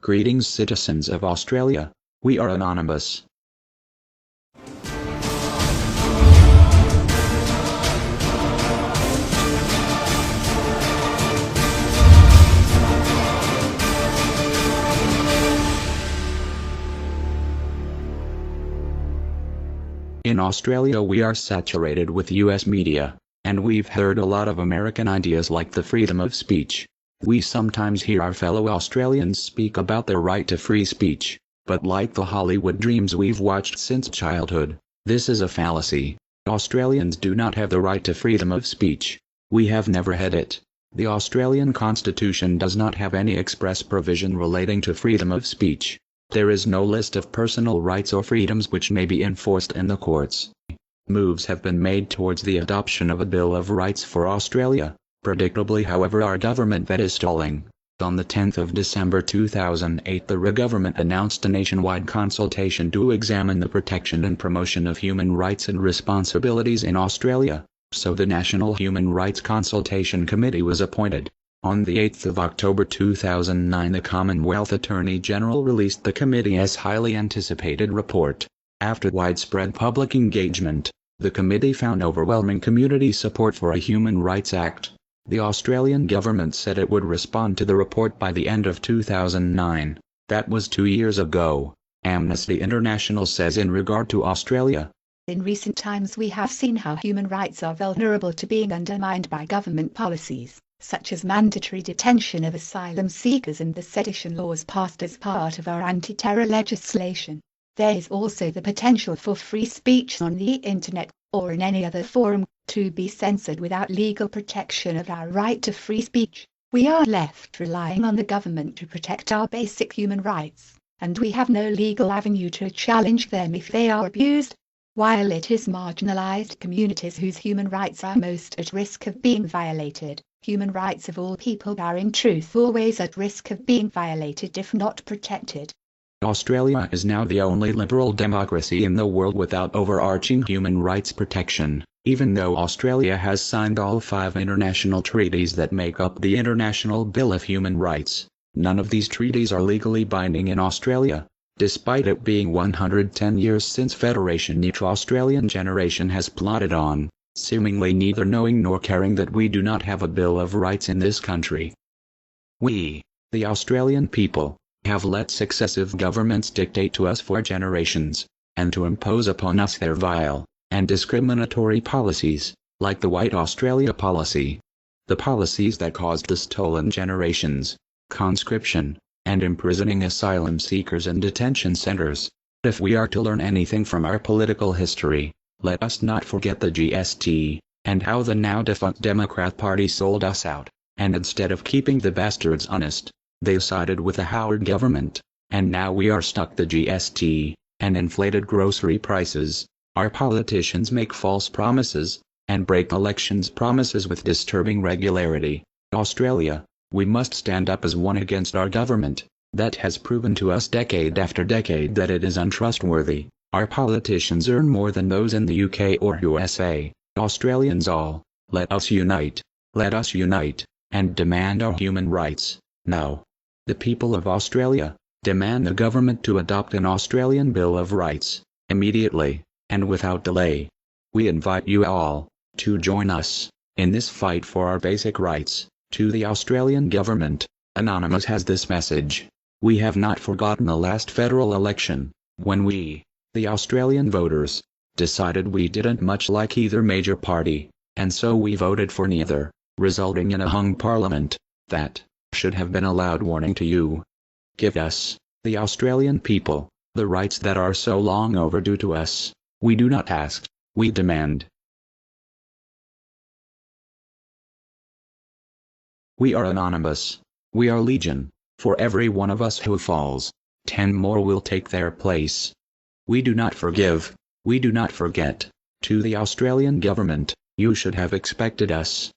Greetings, citizens of Australia. We are anonymous. In Australia we are saturated with US media, and we've heard a lot of American ideas like the freedom of speech. We sometimes hear our fellow Australians speak about their right to free speech, but like the Hollywood dreams we've watched since childhood, this is a fallacy. Australians do not have the right to freedom of speech. We have never had it. The Australian Constitution does not have any express provision relating to freedom of speech. There is no list of personal rights or freedoms which may be enforced in the courts. Moves have been made towards the adoption of a Bill of Rights for Australia. Predictably, however, our government that is stalling. On the 10th of December 2008, the government announced a nationwide consultation to examine the protection and promotion of human rights and responsibilities in Australia. So the National Human Rights Consultation Committee was appointed. On the 8th of October 2009, the Commonwealth Attorney General released the committee's highly anticipated report. After widespread public engagement, the committee found overwhelming community support for a Human Rights Act. The Australian government said it would respond to the report by the end of 2009. That was 2 years ago. Amnesty International says in regard to Australia, in recent times we have seen how human rights are vulnerable to being undermined by government policies, such as mandatory detention of asylum seekers and the sedition laws passed as part of our anti-terror legislation. There is also the potential for free speech on the internet, or in any other forum, to be censored without legal protection of our right to free speech. We are left relying on the government to protect our basic human rights, and we have no legal avenue to challenge them if they are abused. While it is marginalized communities whose human rights are most at risk of being violated, human rights of all people are in truth always at risk of being violated if not protected. Australia is now the only liberal democracy in the world without overarching human rights protection, even though Australia has signed all 5 international treaties that make up the International Bill of Human Rights. None of these treaties are legally binding in Australia. Despite it being 110 years since Federation, each Australian generation has plodded on, seemingly neither knowing nor caring that we do not have a Bill of Rights in this country. We, the Australian people, have let successive governments dictate to us for generations, and to impose upon us their vile and discriminatory policies, like the White Australia policy. The policies that caused the stolen generations, conscription, and imprisoning asylum seekers in detention centers. If we are to learn anything from our political history, let us not forget the GST, and how the now defunct Democrat Party sold us out, and instead of keeping the bastards honest, they sided with the Howard government, and now we are stuck the GST, and inflated grocery prices. Our politicians make false promises, and break elections promises with disturbing regularity. Australia, we must stand up as one against our government, that has proven to us decade after decade that it is untrustworthy. Our politicians earn more than those in the UK or USA. Australians all, let us unite, and demand our human rights, now. The people of Australia demand the government to adopt an Australian Bill of Rights, immediately, and without delay. We invite you all to join us in this fight for our basic rights. To the Australian government, Anonymous has this message. We have not forgotten the last federal election, when we, the Australian voters, decided we didn't much like either major party, and so we voted for neither, resulting in a hung parliament. That should have been a loud warning to you. Give us, the Australian people, the rights that are so long overdue to us. We do not ask, we demand. We are anonymous. We are legion. For every one of us who falls, 10 more will take their place. We do not forgive. We do not forget. To the Australian government, you should have expected us